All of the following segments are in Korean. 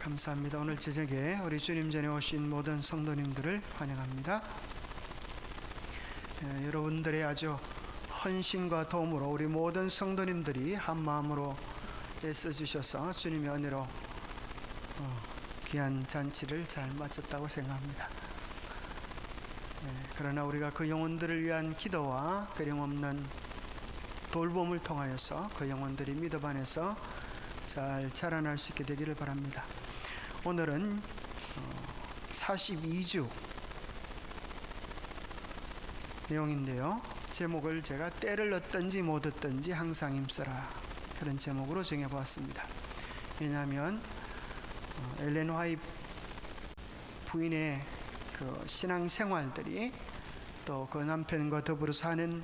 감사합니다. 오늘 저녁에 우리 주님 전에 오신 모든 성도님들을 환영합니다. 여러분들의 아주 헌신과 도움으로 우리 모든 성도님들이 한 마음으로 애써주셔서 주님의 은혜로 귀한 잔치를 잘 마쳤다고 생각합니다. 그러나 우리가 그 영혼들을 위한 기도와 끊임없는 돌봄을 통하여서 그 영혼들이 믿음 안에서 잘 자라날 수 있게 되기를 바랍니다. 오늘은 42주 내용인데요. 제목을 제가 때를 얻든지 못 얻든지 항상 힘써라, 그런 제목으로 정해보았습니다. 왜냐하면 엘렌 화이트 부인의 그 신앙생활들이 또 그 남편과 더불어 사는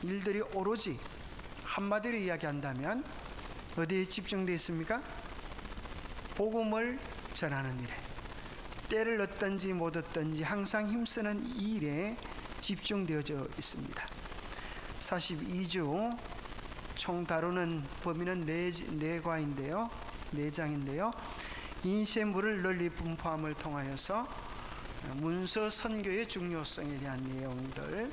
일들이 오로지 한마디로 이야기한다면 어디에 집중되어 있습니까? 복음을 전하는 일에, 때를 얻든지 못 얻든지 항상 힘쓰는 이 일에 집중되어져 있습니다. 42주 총 다루는 범위는 네 장인데요. 인쇄물을 널리 분포함을 통하여서 문서 선교의 중요성에 대한 내용들,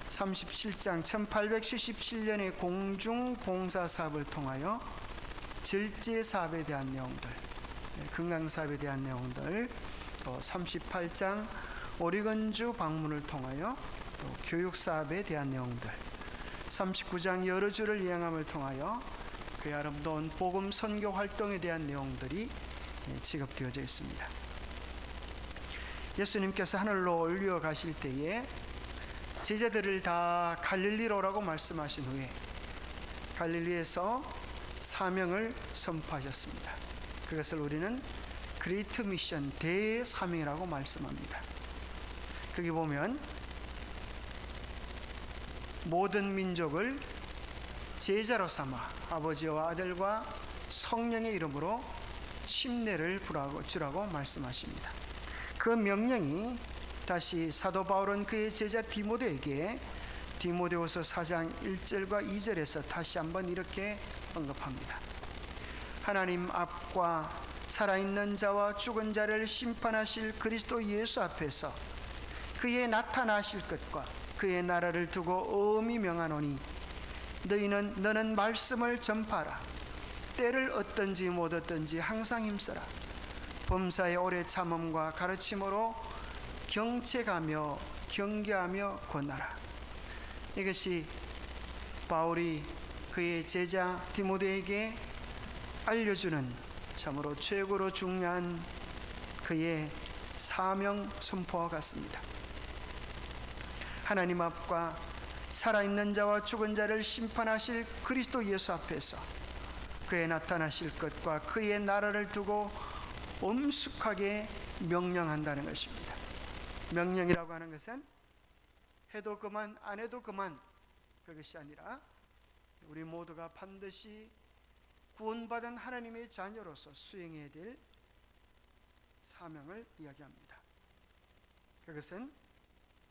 37장 1877년의 공중봉사사업을 통하여 절제사업에 대한 내용들, 건강사업에 대한 내용들, 또 38장 오리건주 방문을 통하여 또 교육사업에 대한 내용들, 39장 여러 주를 이행함을 통하여 그 아름다운 복음 선교 활동에 대한 내용들이 지급되어져 있습니다. 예수님께서 하늘로 올려가실 때에 제자들을 다 갈릴리로 오라고 말씀하신 후에 갈릴리에서 사명을 선포하셨습니다. 그것을 우리는 그레이트 미션, 대사명이라고 말씀합니다. 거기 보면 모든 민족을 제자로 삼아 아버지와 아들과 성령의 이름으로 침례를 주라고 말씀하십니다. 그 명령이 다시 사도 바울은 그의 제자 디모데에게 디모데후서 4장 1절과 2절에서 다시 한번 이렇게 언급합니다. 하나님 앞과 살아있는 자와 죽은 자를 심판하실 그리스도 예수 앞에서 그의 나타나실 것과 그의 나라를 두고 엄히 명하노니 너는 말씀을 전파하라. 때를 얻든지 못 얻든지 항상 힘써라. 범사의 오래 참음과 가르침으로 경책하며 경계하며 권하라. 이것이 바울이 그의 제자 디모데에게 알려주는 참으로 최고로 중요한 그의 사명 선포와 같습니다. 하나님 앞과 살아있는 자와 죽은 자를 심판하실 그리스도 예수 앞에서 그의 나타나실 것과 그의 나라를 두고 엄숙하게 명령한다는 것입니다. 명령이라고 하는 것은 해도 그만 안 해도 그만, 그것이 아니라 우리 모두가 반드시 구원받은 하나님의 자녀로서 수행해야 될 사명을 이야기합니다. 그것은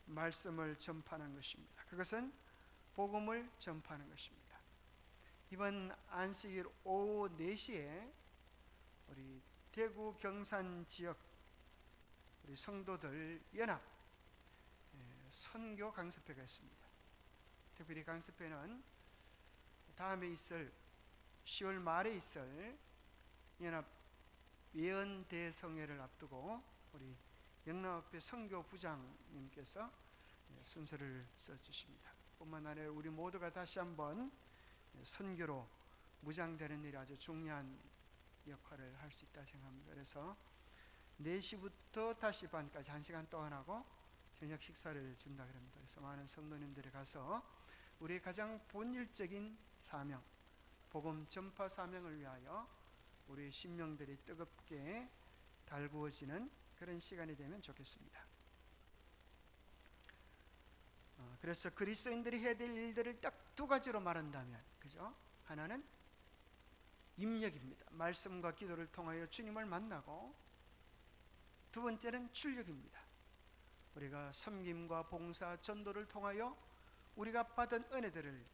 말씀을 전파하는 것입니다. 그것은 복음을 전파하는 것입니다. 이번 안식일 오후 4시에 우리 대구 경산 지역 우리 성도들 연합 선교 강습회가 있습니다. 특별히 강습회는 다음에 있을 10월 말에 있을 연합 예언 대성회를 앞두고 우리 영남협회 선교부장님께서 순서를 써주십니다. 뿐만 아니라 우리 모두가 다시 한번 선교로 무장되는 일이 아주 중요한 역할을 할 수 있다 생각합니다. 그래서 4시부터 5시 반까지 1시간 동안 하고 저녁 식사를 준다 그럽니다. 그래서 많은 성도님들이 가서 우리의 가장 본질적인 사명, 복음 전파 사명을 위하여 우리의 심령들이 뜨겁게 달구어지는 그런 시간이 되면 좋겠습니다. 그래서 그리스도인들이 해야 될 일들을 딱 2가지로 말한다면, 그죠? 하나는 입력입니다. 말씀과 기도를 통하여 주님을 만나고, 2번째는 출력입니다. 우리가 섬김과 봉사, 전도를 통하여 우리가 받은 은혜들을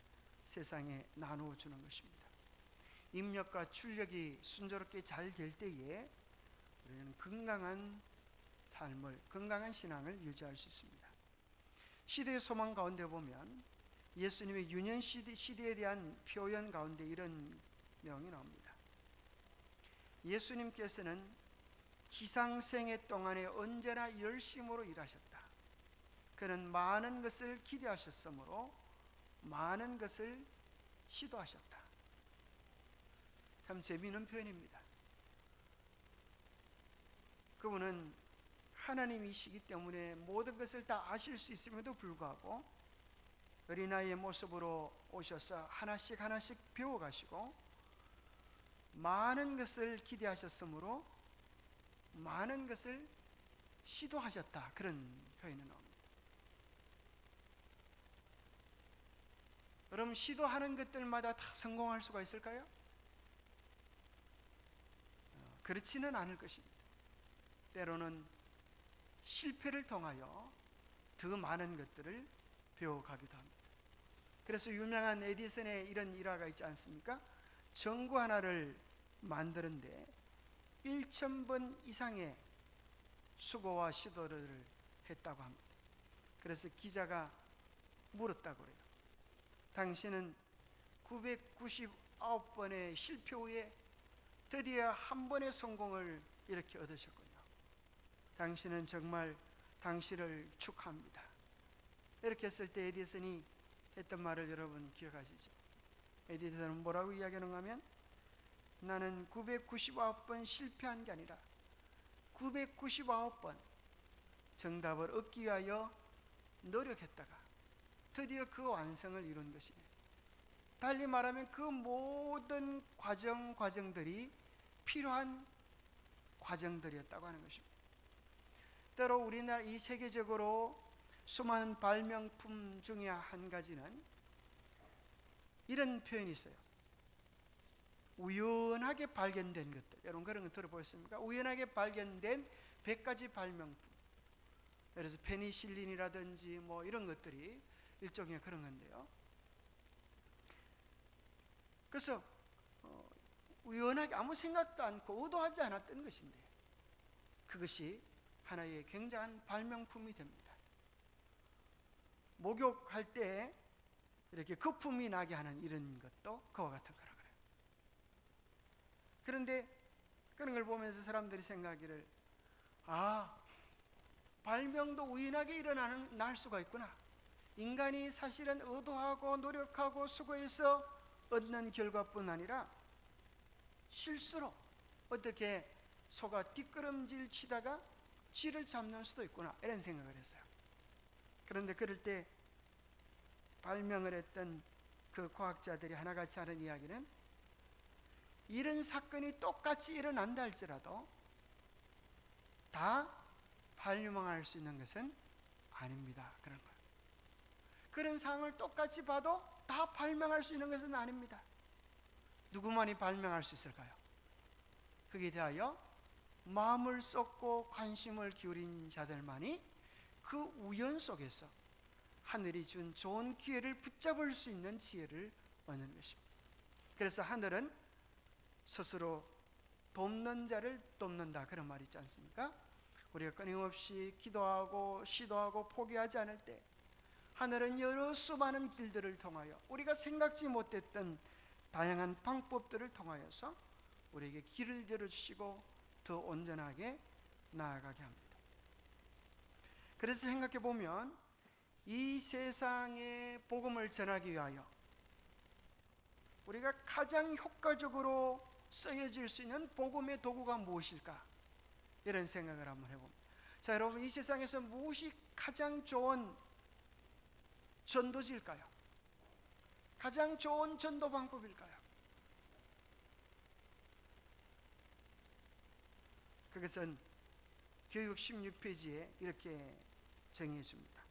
세상에 나누어 주는 것입니다. 입력과 출력이 순조롭게 잘 될 때에 우리는 건강한 삶을, 건강한 신앙을 유지할 수 있습니다. 시대의 소망 가운데 보면 예수님의 유년 시대에 대한 표현 가운데 이런 내용이 나옵니다. 예수님께서는 지상생애 동안에 언제나 열심으로 일하셨다. 그는 많은 것을 기대하셨으므로 많은 것을 시도하셨다. 참 재미있는 표현입니다. 그분은 하나님이시기 때문에 모든 것을 다 아실 수 있음에도 불구하고 어린아이의 모습으로 오셔서 하나씩 하나씩 배워가시고 많은 것을 기대하셨으므로 많은 것을 시도하셨다. 그런 표현이 나옵니다. 여러분, 시도하는 것들마다 다 성공할 수가 있을까요? 그렇지는 않을 것입니다. 때로는 실패를 통하여 더 많은 것들을 배워가기도 합니다. 그래서 유명한 에디슨의 이런 일화가 있지 않습니까? 전구 하나를 만드는데 1,000번 이상의 수고와 시도를 했다고 합니다. 그래서 기자가 물었다고 그래요. 당신은 999번의 실패 후에 드디어 한 번의 성공을 이렇게 얻으셨군요. 당신은 정말 당신을 축하합니다. 이렇게 했을 때 에디슨이 했던 말을 여러분 기억하시죠? 에디슨은 뭐라고 이야기하는가 하면 나는 999번 실패한 게 아니라 999번 정답을 얻기 위하여 노력했다가 드디어 그 완성을 이룬 것이네. 달리 말하면 그 모든 과정들이 필요한 과정들이었다고 하는 것입니다. 때로 우리나라 이 세계적으로 수많은 발명품 중에 한 가지는 이런 표현이 있어요. 우연하게 발견된 것들. 여러분 그런 거 들어보셨습니까? 우연하게 발견된 100가지 발명품. 그래서 페니실린이라든지 뭐 이런 것들이 일종의 그런 건데요. 그래서 우연하게 아무 생각도 않고 의도하지 않았던 것인데 그것이 하나의 굉장한 발명품이 됩니다. 목욕할 때 이렇게 거품이 나게 하는 이런 것도 그와 같은 거라 그래요. 그런데 그런 걸 보면서 사람들이 생각하기를 발명도 우연하게 날 수가 있구나. 인간이 사실은 의도하고 노력하고 수고해서 얻는 결과뿐 아니라 실수로 어떻게 소가 뒷걸음질 치다가 쥐를 잡는 수도 있구나 이런 생각을 했어요. 그런데 그럴 때 발명을 했던 그 과학자들이 하나같이 하는 이야기는 이런 사건이 똑같이 일어난다 할지라도 다 발명할 수 있는 것은 아닙니다. 그런 거예요. 그런 상황을 똑같이 봐도 다 발명할 수 있는 것은 아닙니다. 누구만이 발명할 수 있을까요? 거기에 대하여 마음을 쏟고 관심을 기울인 자들만이 그 우연 속에서 하늘이 준 좋은 기회를 붙잡을 수 있는 지혜를 얻는 것입니다. 그래서 하늘은 스스로 돕는 자를 돕는다 그런 말이 있지 않습니까? 우리가 끊임없이 기도하고 시도하고 포기하지 않을 때 하늘은 여러 수많은 길들을 통하여 우리가 생각지 못했던 다양한 방법들을 통하여서 우리에게 길을 열어주시고 더 온전하게 나아가게 합니다. 그래서 생각해 보면 이 세상에 복음을 전하기 위하여 우리가 가장 효과적으로 쓰여질 수 있는 복음의 도구가 무엇일까? 이런 생각을 한번 해봅니다. 자, 여러분, 이 세상에서 무엇이 가장 좋은 전도지일까요? 가장 좋은 전도 방법일까요? 그것은 교육 16페이지에 이렇게 정의해 줍니다.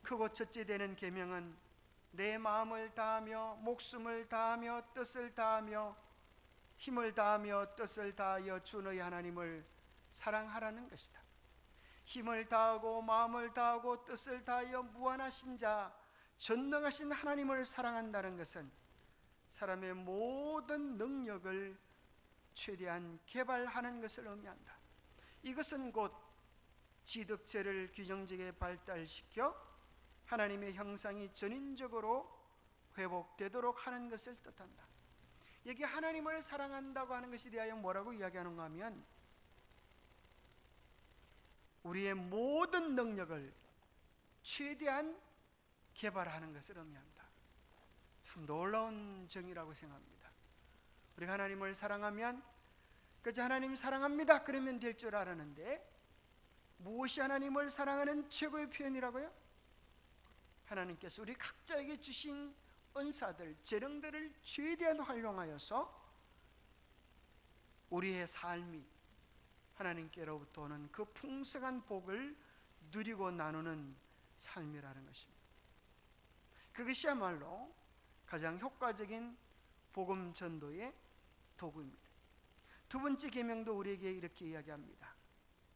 크고 첫째 되는 계명은 내 마음을 다하며 목숨을 다하며 뜻을 다하며 힘을 다하며 뜻을 다하여 주 너희 하나님을 사랑하라는 것이다. 힘을 다하고 마음을 다하고 뜻을 다하여 무한하신 자 전능하신 하나님을 사랑한다는 것은 사람의 모든 능력을 최대한 개발하는 것을 의미한다. 이것은 곧 지덕체를 균형적에 발달시켜 하나님의 형상이 전인적으로 회복되도록 하는 것을 뜻한다. 여기 하나님을 사랑한다고 하는 것에 대하여 뭐라고 이야기하는가 하면 우리의 모든 능력을 최대한 개발하는 것을 의미한다. 참 놀라운 정의라고 생각합니다. 우리가 하나님을 사랑하면 그저 하나님 사랑합니다 그러면 될 줄 알았는데 무엇이 하나님을 사랑하는 최고의 표현이라고요? 하나님께서 우리 각자에게 주신 은사들, 재능들을 최대한 활용하여서 우리의 삶이 하나님께로부터 오는 그 풍성한 복을 누리고 나누는 삶이라는 것입니다. 그것이야말로 가장 효과적인 복음 전도의 도구입니다. 두 번째 계명도 우리에게 이렇게 이야기합니다.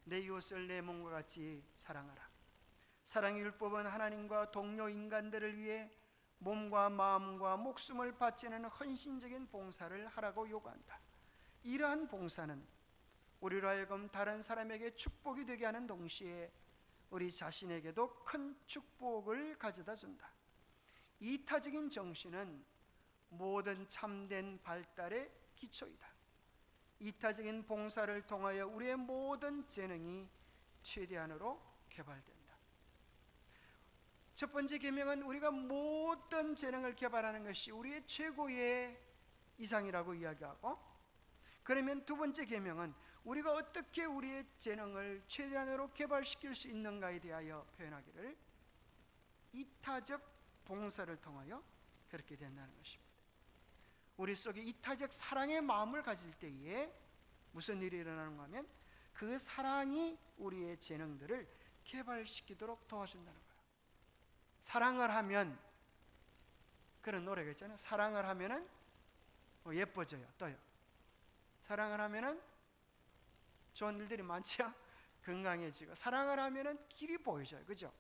내 이웃을 내 몸과 같이 사랑하라. 사랑의 율법은 하나님과 동료 인간들을 위해 몸과 마음과 목숨을 바치는 헌신적인 봉사를 하라고 요구한다. 이러한 봉사는 우리로 하여금 다른 사람에게 축복이 되게 하는 동시에 우리 자신에게도 큰 축복을 가져다 준다. 이타적인 정신은 모든 참된 발달의 기초이다. 이타적인 봉사를 통하여 우리의 모든 재능이 최대한으로 개발된다. 첫 번째 계명은 우리가 모든 재능을 개발하는 것이 우리의 최고의 이상이라고 이야기하고, 그러면 두 번째 계명은 우리가 어떻게 우리의 재능을 최대한으로 개발시킬 수 있는가에 대하여 표현하기를 이타적 봉사를 통하여 그렇게 된다는 것입니다. 우리 속에 이타적 사랑의 마음을 가질 때에 무슨 일이 일어나는가 하면 그 사랑이 우리의 재능들을 개발시키도록 도와준다는 거예요. 사랑을 하면, 그런 노래가 있잖아요. 사랑을 하면은 예뻐져요. 또요. 사랑을 하면은 좋은 일들이 많지요. 건강해지고, 사랑을 하면은 길이 보여져요. 그죠?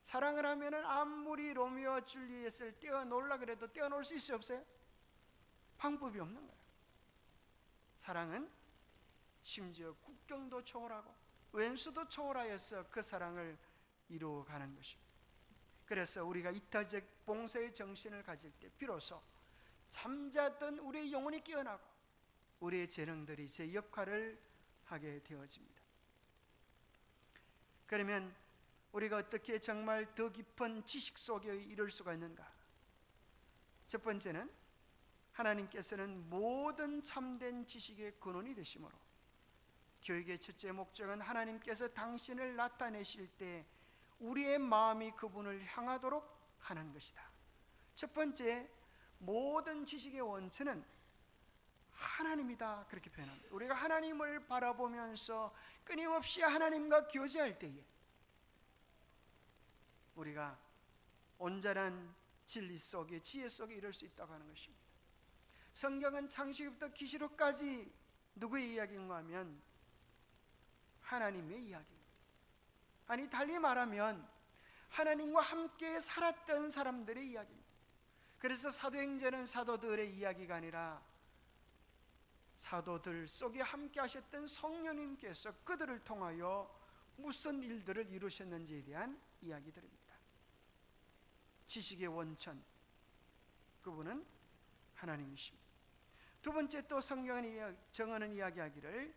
사랑을 하면은 아무리 로미오와 줄리엣을 떼어놓으려 그래도 떼어놓을 수 있어요, 없어요? 방법이 없는 거예요. 사랑은 심지어 국경도 초월하고 왼수도 초월하여서 그 사랑을 이루어가는 것입니다. 그래서 우리가 이타적 봉사의 정신을 가질 때 비로소 잠자던 우리의 영혼이 깨어나고 우리의 재능들이 제 역할을 하게 되어집니다. 그러면 우리가 어떻게 정말 더 깊은 지식 속에 이룰 수가 있는가? 첫 번째는 하나님께서는 모든 참된 지식의 근원이 되시므로 교육의 첫째 목적은 하나님께서 당신을 나타내실 때 우리의 마음이 그분을 향하도록 하는 것이다. 첫 번째, 모든 지식의 원천은 하나님이다, 그렇게 표현합니다. 우리가 하나님을 바라보면서 끊임없이 하나님과 교제할 때에 우리가 온전한 진리 속에, 지혜 속에 이룰 수 있다고 하는 것입니다. 성경은 창세기부터 계시록까지 누구의 이야기인가 하면 하나님의 이야기입니다. 아니, 달리 말하면 하나님과 함께 살았던 사람들의 이야기입니다. 그래서 사도행전은 사도들의 이야기가 아니라 사도들 속에 함께 하셨던 성령님께서 그들을 통하여 무슨 일들을 이루셨는지에 대한 이야기들입니다. 지식의 원천, 그분은 하나님이십니다. 두 번째, 또 성경은 정하는 이야기하기를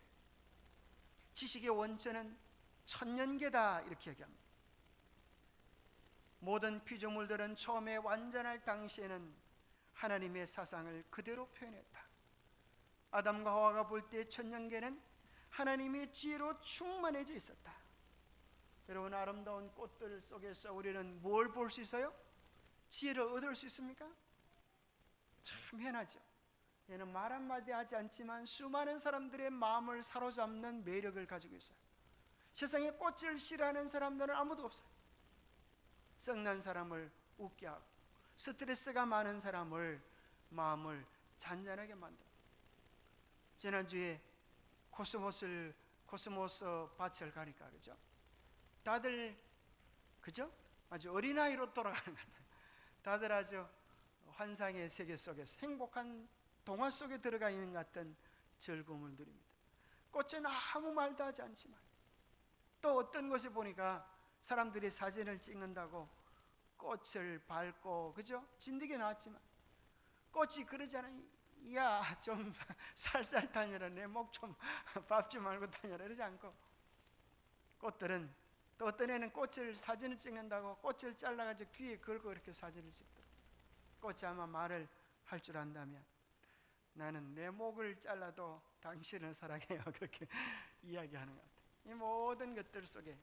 지식의 원천은 천년계다, 이렇게 얘기합니다. 모든 피조물들은 처음에 완전할 당시에는 하나님의 사상을 그대로 표현했다. 아담과 하와가 볼 때 천년계는 하나님의 지혜로 충만해져 있었다. 여러분, 아름다운 꽃들 속에서 우리는 뭘 볼 수 있어요? 지혜를 얻을 수 있습니까? 참 희한하죠. 얘는 말 한마디 하지 않지만 수많은 사람들의 마음을 사로잡는 매력을 가지고 있어요. 세상에 꽃을 싫어하는 사람들은 아무도 없어요. 썩난 사람을 웃게 하고 스트레스가 많은 사람을 마음을 잔잔하게 만듭니다. 지난주에 코스모스 밭을 가니까, 그죠? 다들, 그죠? 아주 어린아이로 돌아가는 것 같아요. 다들 아주 환상의 세계 속에서 행복한 동화 속에 들어가 있는 것 같은 즐거움을 누립니다. 꽃은 아무 말도 하지 않지만, 또 어떤 곳에 보니까 사람들이 사진을 찍는다고 꽃을 밟고, 그죠? 진드기 나왔지만 꽃이 그러잖아요. 야, 좀 살살 다녀라, 내 목 좀 밟지 말고 다녀라, 이러지 않고, 꽃들은 또 어떤 애는 꽃을 사진을 찍는다고 꽃을 잘라가지고 귀에 걸고 이렇게 사진을 찍더라고요. 꽃이 아마 말을 할 줄 안다면 나는 내 목을 잘라도 당신을 사랑해요, 그렇게 이야기하는 것 같아요. 이 모든 것들 속에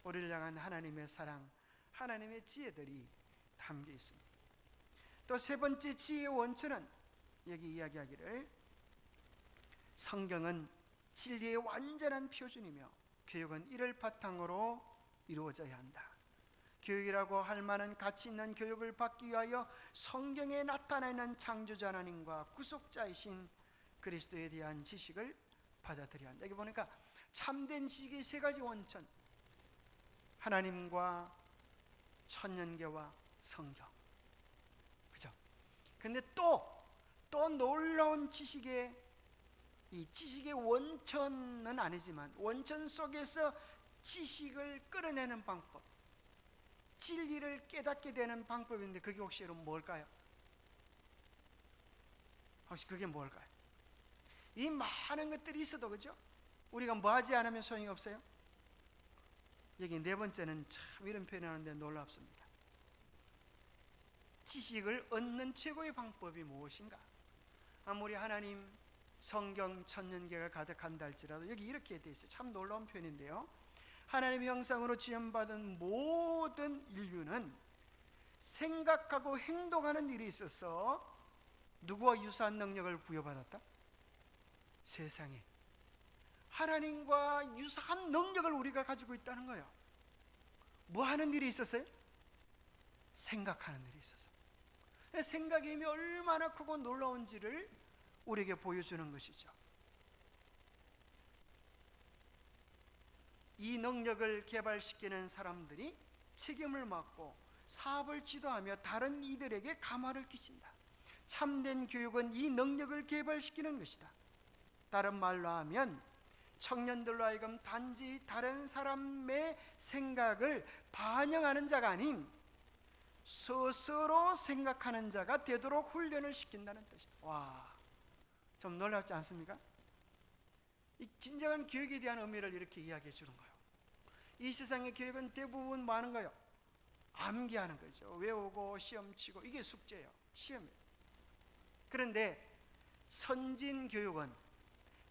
우리를 향한 하나님의 사랑, 하나님의 지혜들이 담겨 있습니다. 또 세 번째 지혜의 원천은, 여기 이야기하기를 성경은 진리의 완전한 표준이며 교육은 이를 바탕으로 이루어져야 한다. 교육이라고 할 만한 가치 있는 교육을 받기 위하여 성경에 나타나 있는 창조자 하나님과 구속자이신 그리스도에 대한 지식을 받아들여야 한다. 여기 보니까 참된 지식의 세 가지 원천, 하나님과 천년계와 성경, 그죠? 근데 또 놀라운 지식의, 이 지식의 원천은 아니지만 원천 속에서 지식을 끌어내는 방법, 진리를 깨닫게 되는 방법인데, 그게 혹시 여러분 뭘까요? 혹시 그게 뭘까요? 이 많은 것들이 있어도, 그죠? 우리가 뭐 하지 않으면 소용이 없어요? 여기 네 번째는 참 이런 표현을 하는데 놀랍습니다. 지식을 얻는 최고의 방법이 무엇인가? 아무리 하나님, 성경, 천년계가 가득한다 할지라도 여기 이렇게 돼 있어요. 참 놀라운 표현인데요, 하나님의 형상으로 지음받은 모든 인류는 생각하고 행동하는 일에 있어서 누구와 유사한 능력을 부여받았다? 세상에 하나님과 유사한 능력을 우리가 가지고 있다는 거예요. 뭐 하는 일이 있었어요? 생각하는 일이 있었어요. 생각의 힘이 얼마나 크고 놀라운지를 우리에게 보여주는 것이죠. 이 능력을 개발시키는 사람들이 책임을 맡고 사업을 지도하며 다른 이들에게 감화를 끼친다. 참된 교육은 이 능력을 개발시키는 것이다. 다른 말로 하면 청년들로 하여금 단지 다른 사람의 생각을 반영하는 자가 아닌 스스로 생각하는 자가 되도록 훈련을 시킨다는 뜻이다. 와, 좀 놀랍지 않습니까? 이 진정한 교육에 대한 의미를 이렇게 이야기해 주는 거예요. 이 세상의 교육은 대부분 뭐 하는 거예요? 암기하는 거죠. 외우고 시험 치고, 이게 숙제예요, 시험이에요. 그런데 선진 교육은,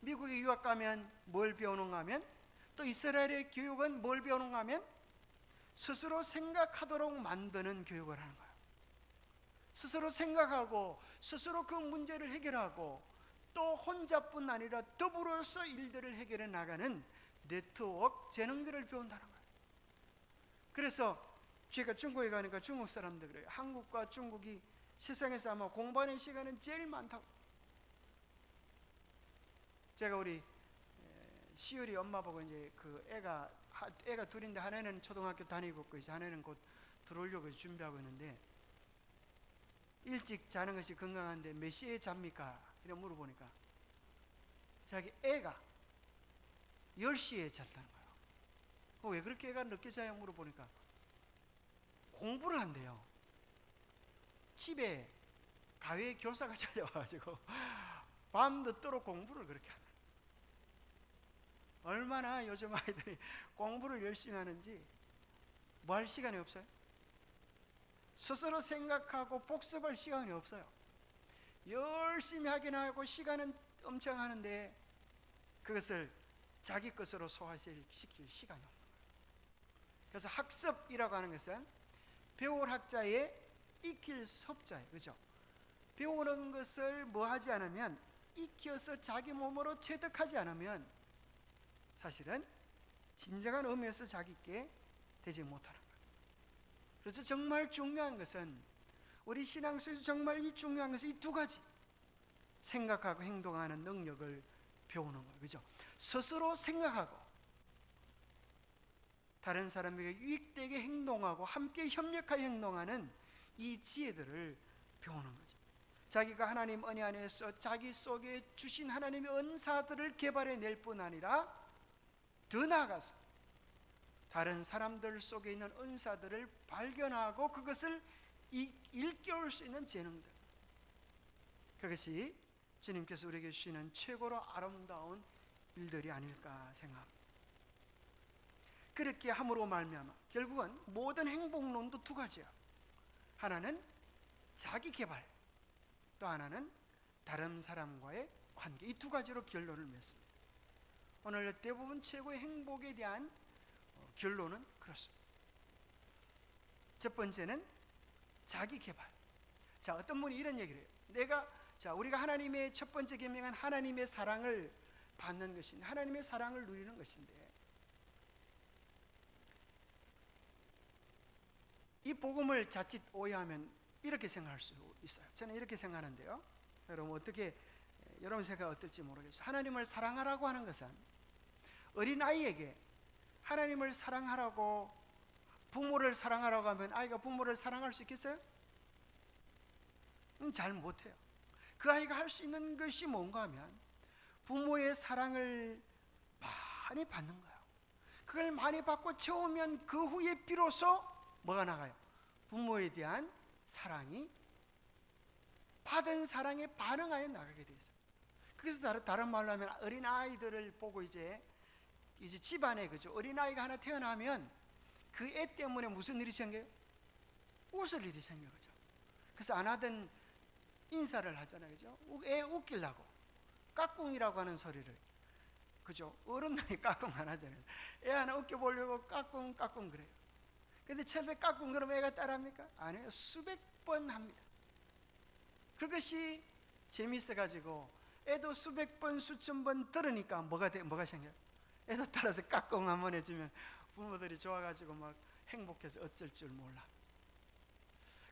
미국에 유학 가면 뭘 배우는가 하면, 또 이스라엘의 교육은 뭘 배우는가 하면 스스로 생각하도록 만드는 교육을 하는 거예요. 스스로 생각하고 스스로 그 문제를 해결하고, 또 혼자뿐 아니라 더불어서 일들을 해결해 나가는 네트워크 재능들을 배운다는 거예요. 그래서 제가 중국에 가니까 중국 사람들 그래요. 한국과 중국이 세상에서 아마 공부하는 시간은 제일 많다고. 제가 우리 시율이 엄마 보고 이제 그 애가 둘인데 하나는 초등학교 다니고 있고 이제 하나는 곧 들어오려고 준비하고 있는데, 일찍 자는 것이 건강한데 몇 시에 잡니까? 이렇게 물어보니까 자기 애가 10시에 잤다는 거예요. 왜 그렇게 애가 늦게 자요? 물어보니까 공부를 한대요. 집에 가외 교사가 찾아와가지고 밤늦도록 공부를 그렇게 하는. 얼마나 요즘 아이들이 공부를 열심히 하는지 뭐 할 시간이 없어요. 스스로 생각하고 복습할 시간이 없어요. 열심히 하긴 하고 시간은 엄청 하는데 그것을 자기 것으로 소화시킬 시간이 없는 거예요. 그래서 학습이라고 하는 것은 배울 학자의 익힐 섭자예요. 그죠? 배우는 것을 뭐 하지 않으면, 익혀서 자기 몸으로 체득하지 않으면 사실은 진정한 의미에서 자기께 되지 못하는 거예요. 그래서 정말 중요한 것은, 우리 신앙 속에서 정말 이 중요한 것은 이 두 가지, 생각하고 행동하는 능력을 배우는 거예요. 그죠? 스스로 생각하고 다른 사람에게 유익되게 행동하고 함께 협력하여 행동하는 이 지혜들을 배우는 거죠. 자기가 하나님 은혜 안에서 자기 속에 주신 하나님의 은사들을 개발해낼 뿐 아니라 더 나아가서 다른 사람들 속에 있는 은사들을 발견하고 그것을 일깨울 수 있는 재능들, 그것이 주님께서 우리에게 주시는 최고로 아름다운 일들이 아닐까 생각합니다. 그렇게 함으로 말미암아 결국은 모든 행복론도 두 가지예요. 하나는 자기 개발, 또 하나는 다른 사람과의 관계, 이 두 가지로 결론을 맺습니다. 오늘 대부분 최고의 행복에 대한 결론은 그렇습니다. 첫 번째는 자기 개발. 자, 어떤 분이 이런 얘기를 해요. 우리가 하나님의 첫 번째 계명은 하나님의 사랑을 받는 것인데, 하나님의 사랑을 누리는 것인데, 이 복음을 자칫 오해하면 이렇게 생각할 수 있어요. 저는 이렇게 생각하는데요. 여러분 생각 어떨지 모르겠어요. 하나님을 사랑하라고 하는 것은 어린아이에게 하나님을 사랑하라고, 부모를 사랑하라고 하면 아이가 부모를 사랑할 수 있겠어요? 잘 못해요. 그 아이가 할 수 있는 것이 뭔가 하면 부모의 사랑을 많이 받는 거예요. 그걸 많이 받고 채우면 그 후에 비로소 뭐가 나가요? 부모에 대한 사랑이, 받은 사랑에 반응하여 나가게 돼 있어요. 그래서 다른 말로 하면 어린 아이들을 보고 이제 집안에, 그죠, 어린 아이가 하나 태어나면 그 애 때문에 무슨 일이 생겨요? 웃을 일이 생겨요, 그죠? 그래서 안 하던 인사를 하잖아요, 그죠? 애 웃기려고 까꿍이라고 하는 소리를, 그죠? 어른들이 까꿍 안 하잖아요. 애 하나 웃겨보려고 까꿍 그래요. 근데 처음에 까꿍 그러면 애가 따라합니까? 안 해요. 수백 번 합니다. 그것이 재미있어가지고 애도 수백 번, 수천 번 들으니까 뭐가 생겨요? 애도 따라서 까꿍 한번 해주면 부모들이 좋아가지고 막 행복해서 어쩔 줄 몰라.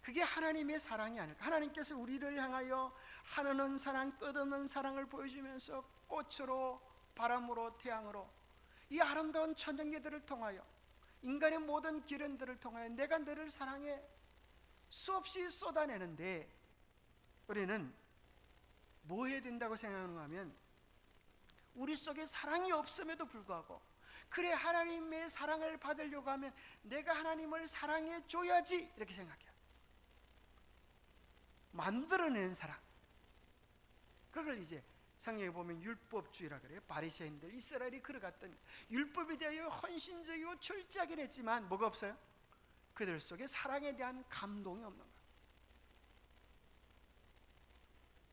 그게 하나님의 사랑이 아닐까. 하나님께서 우리를 향하여 한없는 사랑, 끝없는 사랑을 보여주면서 꽃으로, 바람으로, 태양으로, 이 아름다운 천정계들을 통하여, 인간의 모든 기련들을 통하여 내가 너를 사랑해 수없이 쏟아내는데, 우리는 뭐 해야 된다고 생각하는가 하면, 우리 속에 사랑이 없음에도 불구하고, 그래 하나님의 사랑을 받으려고 하면 내가 하나님을 사랑해 줘야지, 이렇게 생각해요. 만들어낸 사랑, 그걸 이제 성경에 보면 율법주의라 그래요. 바리새인들, 이스라엘이 걸어갔던 율법에 대하여 헌신적이고 철저하긴 했지만 뭐가 없어요? 그들 속에 사랑에 대한 감동이 없는 거예요.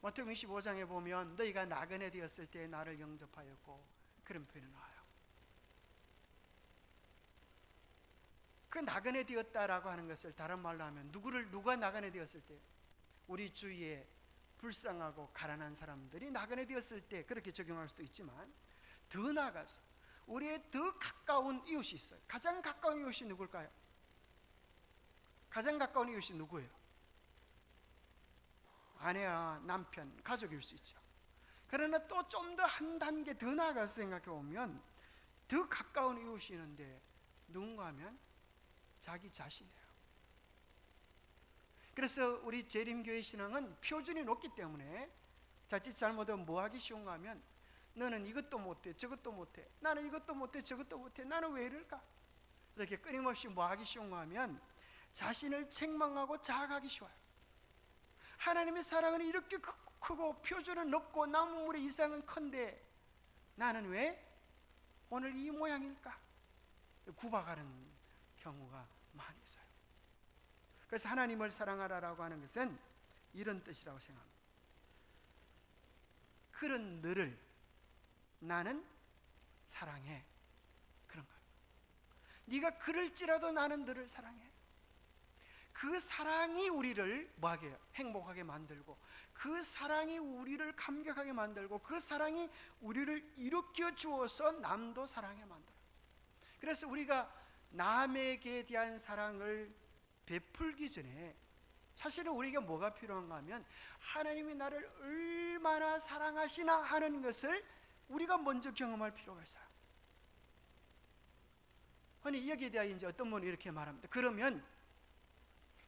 마태복음 25장에 보면 너희가 나그네 되었을 때 나를 영접하였고, 그런 표현이 나와요. 그 나그네 되었다라고 하는 것을 다른 말로 하면 누가 나그네 되었을 때? 우리 주위에 불쌍하고 가난한 사람들이 나그네 되었을 때 그렇게 적용할 수도 있지만, 더 나아가서 우리의 더 가까운 이웃이 있어요. 가장 가까운 이웃이 누굴까요? 가장 가까운 이웃이 누구예요? 아내와 남편, 가족일 수 있죠. 그러나 또 좀 더 한 단계 더 나아가서 생각해 보면 더 가까운 이웃이 있는데 누군가 하면 자기 자신이에요. 그래서 우리 재림교회 신앙은 표준이 높기 때문에 자칫 잘못하면 뭐 하기 쉬운가 하면, 너는 이것도 못해 저것도 못해, 나는 이것도 못해 저것도 못해, 나는 왜 이럴까, 이렇게 끊임없이 뭐 하기 쉬운가 하면 자신을 책망하고 자학하기 쉬워요. 하나님의 사랑은 이렇게 크고 표준은 높고 나무물의 이상은 큰데 나는 왜 오늘 이 모양일까, 구박하는 경우가 많이 있어요. 그래서 하나님을 사랑하라라고 하는 것은 이런 뜻이라고 생각합니다. 그런 너를 나는 사랑해, 그런 거예요. 네가 그럴지라도 나는 너를 사랑해. 그 사랑이 우리를 뭐하게 해요? 행복하게 만들고, 그 사랑이 우리를 감격하게 만들고, 그 사랑이 우리를 일으켜 주어서 남도 사랑해 만들어요. 그래서 우리가 남에게 대한 사랑을 베풀기 전에 사실은 우리가 뭐가 필요한가 하면, 하나님이 나를 얼마나 사랑하시나 하는 것을 우리가 먼저 경험할 필요가 있어요. 아니 여기에 대해 이제 어떤 분이 이렇게 말합니다. 그러면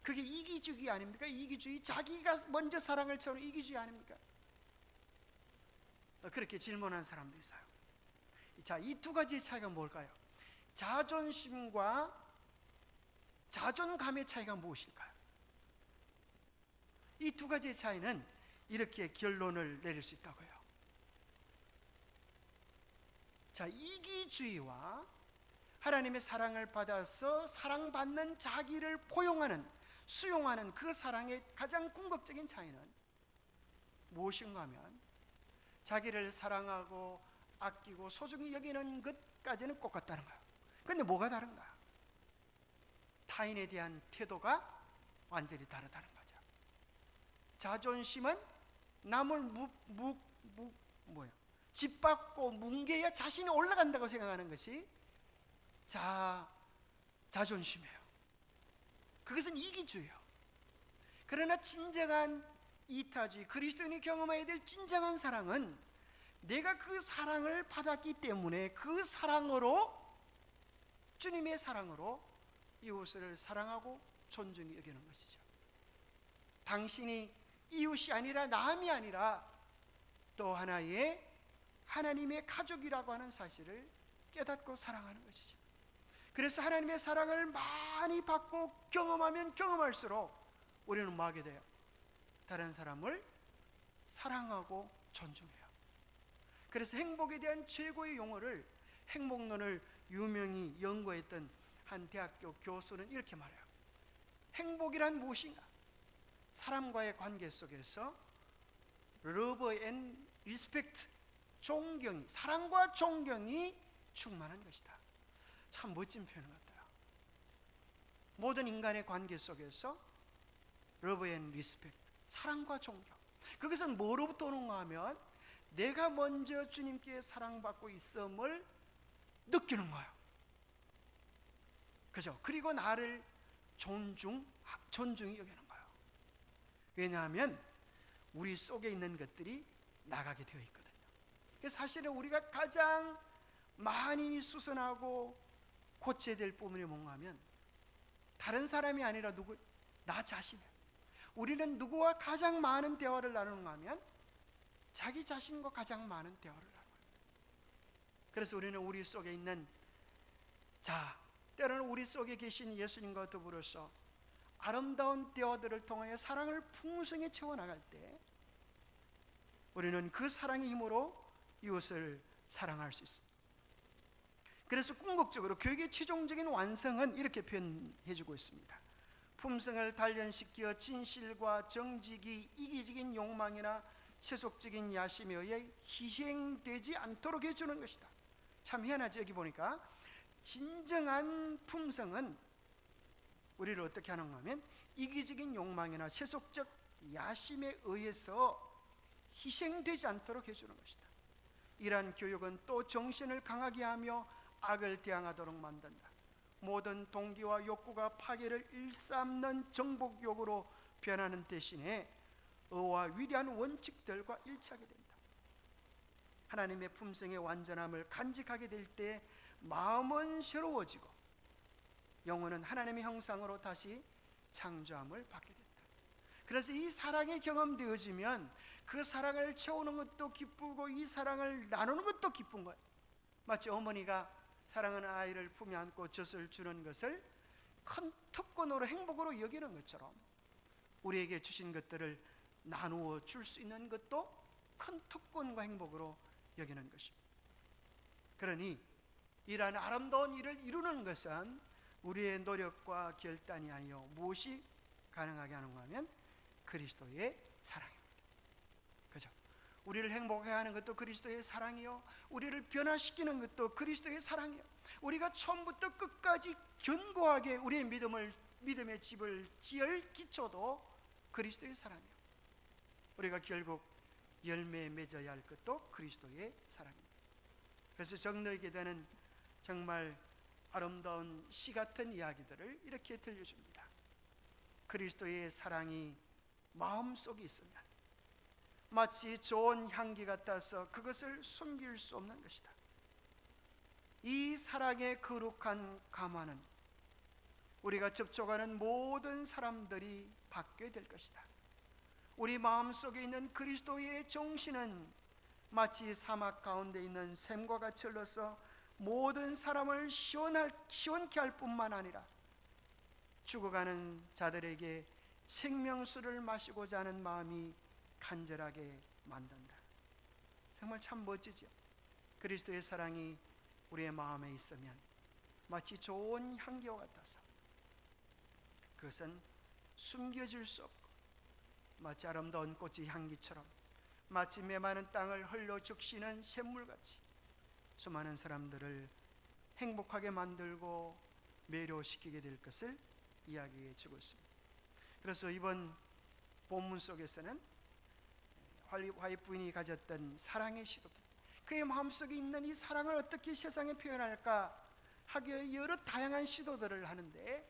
그게 이기주의 아닙니까? 이기주의, 자기가 먼저 사랑을 채우는 이기주의 아닙니까? 그렇게 질문한 사람도 있어요. 자, 이 두 가지의 차이가 뭘까요? 자존심과 자존감의 차이가 무엇일까요? 이 두 가지의 차이는 이렇게 결론을 내릴 수 있다고요. 자, 이기주의와 하나님의 사랑을 받아서 사랑받는 자기를 포용하는, 수용하는 그 사랑의 가장 궁극적인 차이는 무엇인가 하면, 자기를 사랑하고 아끼고 소중히 여기는 것까지는 똑같다는 거예요. 그런데 뭐가 다른가? 타인에 대한 태도가 완전히 다르다는 거죠. 자존심은 남을 짓밟고 뭉개야 자신이 올라간다고 생각하는 것이 자존심이에요. 그것은 이기주의예요. 그러나 진정한 이타주의, 그리스도인이 경험해야 될 진정한 사랑은 내가 그 사랑을 받았기 때문에 그 사랑으로, 주님의 사랑으로 이웃을 사랑하고 존중히 여기는 것이죠. 당신이 이웃이 아니라 남이 아니라 또 하나의 하나님의 가족이라고 하는 사실을 깨닫고 사랑하는 것이죠. 그래서 하나님의 사랑을 많이 받고 경험하면 경험할수록 우리는 뭐 하게 돼요? 다른 사람을 사랑하고 존중해요. 그래서 행복에 대한 최고의 용어를, 행복론을 유명히 연구했던 한 대학교 교수는 이렇게 말해요. 행복이란 무엇인가? 사람과의 관계 속에서 love and respect, 존경이, 사랑과 존경이 충만한 것이다. 참 멋진 표현 같아요. 모든 인간의 관계 속에서 love and respect, 사랑과 존경, 그것은 뭐로부터 오는가 하면 내가 먼저 주님께 사랑받고 있음을 느끼는 거예요. 그죠? 그리고 나를 존중히 여기는 거예요. 왜냐하면 우리 속에 있는 것들이 나가게 되어 있거든요. 사실은 우리가 가장 많이 수선하고 고쳐야 될 부분이 뭔가 하면 다른 사람이 아니라 나 자신이에요. 우리는 누구와 가장 많은 대화를 나누는가 하면 자기 자신과 가장 많은 대화를 나눠요. 그래서 우리는 우리 속에 있는 때로는 우리 속에 계신 예수님과 더불어서 아름다운 대화들을 통하여 사랑을 풍성히 채워나갈 때 우리는 그 사랑의 힘으로 이웃을 사랑할 수 있습니다. 그래서 궁극적으로 교육의 최종적인 완성은 이렇게 표현해주고 있습니다. 품성을 단련시켜 진실과 정직이 이기적인 욕망이나 세속적인 야심에 의해 희생되지 않도록 해주는 것이다. 참 희한하죠. 여기 보니까 진정한 품성은 우리를 어떻게 하는가 하면 이기적인 욕망이나 세속적 야심에 의해서 희생되지 않도록 해주는 것이다. 이러한 교육은 또 정신을 강하게 하며 악을 대항하도록 만든다. 모든 동기와 욕구가 파괴를 일삼는 정복욕으로 변하는 대신에 의와 위대한 원칙들과 일치하게 된다. 하나님의 품성의 완전함을 간직하게 될 때 마음은 새로워지고 영혼은 하나님의 형상으로 다시 창조함을 받게 된다. 그래서 이 사랑이 경험되어지면 그 사랑을 채우는 것도 기쁘고 이 사랑을 나누는 것도 기쁜 거예요. 마치 어머니가 사랑하는 아이를 품에 안고 젖을 주는 것을 큰 특권으로 행복으로 여기는 것처럼 우리에게 주신 것들을 나누어 줄 수 있는 것도 큰 특권과 행복으로 여기는 것입니다. 그러니 이러한 아름다운 일을 이루는 것은 우리의 노력과 결단이 아니요 무엇이 가능하게 하는가 하면 그리스도의 사랑입니다. 그죠? 우리를 행복하게 하는 것도 그리스도의 사랑이요, 우리를 변화시키는 것도 그리스도의 사랑이요, 우리가 처음부터 끝까지 견고하게 우리의 믿음의 집을 지을 기초도 그리스도의 사랑이요, 우리가 결국 열매 맺어야 할 것도 그리스도의 사랑입니다. 그래서 적너에게 되는 정말 아름다운 시 같은 이야기들을 이렇게 들려줍니다. 그리스도의 사랑이 마음속에 있으면 마치 좋은 향기 같아서 그것을 숨길 수 없는 것이다. 이 사랑의 거룩한 감화는 우리가 접촉하는 모든 사람들이 받게 될 것이다. 우리 마음속에 있는 그리스도의 정신은 마치 사막 가운데 있는 샘과 같이 흘러서 모든 사람을 시원케 할 뿐만 아니라 죽어가는 자들에게 생명수를 마시고자 하는 마음이 간절하게 만든다. 정말 참 멋지죠. 그리스도의 사랑이 우리의 마음에 있으면 마치 좋은 향기와 같아서 그것은 숨겨질 수 없고 마치 아름다운 꽃의 향기처럼 마치 메마른 땅을 흘러 적시는 샘물같이 수많은 사람들을 행복하게 만들고 매료시키게 될 것을 이야기해 주고 있습니다. 그래서 이번 본문 속에서는 화이트 부인이 가졌던 사랑의 시도들, 그의 마음속에 있는 이 사랑을 어떻게 세상에 표현할까 하기 위해 여러 다양한 시도들을 하는데,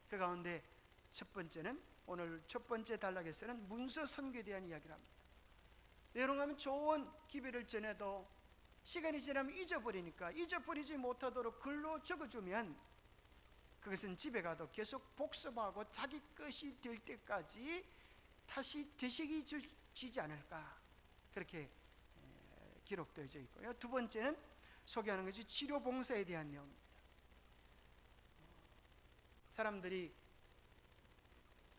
그 가운데 첫 번째는 오늘 첫 번째 단락에서는 문서 선교에 대한 이야기를 합니다. 여러분, 좋은 기별을 전해도 시간이 지나면 잊어버리니까 잊어버리지 못하도록 글로 적어주면 그것은 집에 가도 계속 복습하고 자기 것이 될 때까지 다시 되새기지지 않을까, 그렇게 기록되어 있고요. 두 번째는 소개하는 것이 치료봉사에 대한 내용입니다. 사람들이